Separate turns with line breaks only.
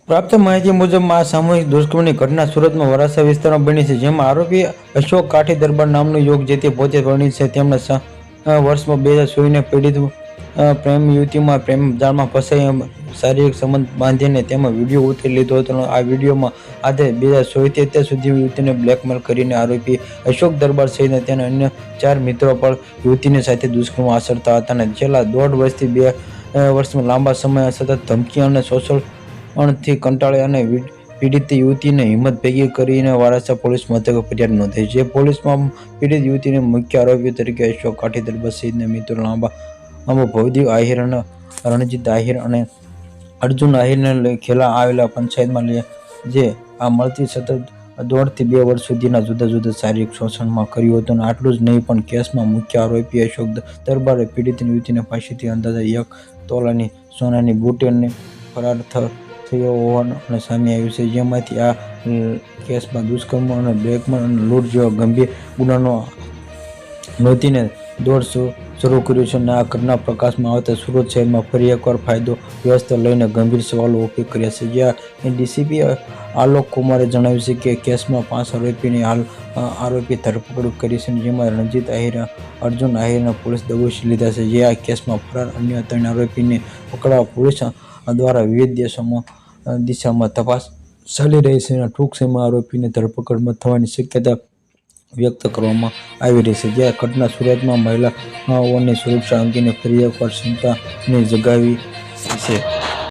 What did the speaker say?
પ્રાપ્ત માહિતી મુજબ આ સામૂહિક દુષ્કર્મની ઘટના સુરતમાં વરાછા વિસ્તારમાં બની છે, જેમાં આરોપી અશોક કાઠી દરબાર નામનો યુવક જે તે પોતે પરિણીત છે. તેમણે વર્ષમાં 2016 પીડિત પ્રેમ યુવતીમાં પ્રેમ જાળમાં ફસાઈ શારીરિક સંબંધ બાંધીને તેમાં વિડીયો ઉતારી લીધો હતો. આ વિડીયોમાં આધારે 2016 થી અત્યાર સુધી યુવતીને બ્લેકમેલ કરીને આરોપી અશોક દરબાર સહિત તેના અન્ય 4 મિત્રો પર યુવતીની સાથે દુષ્કર્મ આચરતા હતા અને છેલ્લા 1.5 વર્ષથી 2 વર્ષમાં લાંબા સમય સતત ધમકી અને શોષણથી કંટાળે અને પીડિત યુવતીને હિંમત ભેગી કરીને વરાછા પોલીસ મથકે ફરિયાદ નોંધાઈ છે. પોલીસમાં પીડિત યુવતીને મુખ્ય આરોપીઓ તરીકે અશોક કાઠી દરબાર સહિતના મિત્રો લાંબા ભવદીપ આહિર અને રણજીત આહિર અને અર્જુન આહિરને ખેલા આવેલા પંચાયતમાં જે આ મળતી સતત 1.5 થી 2 વર્ષ સુધીના જુદા જુદા શારીરિક શોષણમાં કર્યું હતું. આટલું જ નહીં પણ કેસમાં મુખ્ય આરોપી અશોક દરબારે પીડિત યુવતીને પાસેથી અંદાજે 1 તોલાની સોનાની બુટી અને ફરાર થયો હોવાનું સામે આવ્યું છે, જેમાંથી આ કેસમાં દુષ્કર્મ અને બ્લેકમેલ અને લૂંટ જેવા ગંભીર ગુનાનો નોંધીને દોડ શરૂ કર્યું છે. અને આ ઘટના પ્રકાશમાં આવતા સુરત શહેરમાં ફરી એકવાર કાયદો વ્યવસ્થા લઈને ગંભીર સવાલો ઊભા કર્યા છે. જ્યાં ડીસીપી આલોક કુમારે જણાવ્યું છે કે કેસમાં 5 આરોપીની હાલ આરોપી ધરપકડ કરી છે, જેમાં રણજીત આહિર અર્જુન આહિરને પોલીસ દબોચી લીધા છે. જે આ કેસમાં ફરાર અન્ય 3 આરોપીને પકડવા પોલીસ દ્વારા વિવિધ દિશામાં તપાસ ચાલી રહી છે અને ટૂંક સમયમાં આરોપીની ધરપકડ થવાની શક્યતા વ્યક્ત કરવામાં આવી રહી છે. જે ઘટના સુરતમાં મહિલાઓની સુરક્ષા અંગેની ફરી એકવાર ચિંતાને જગાવી છે.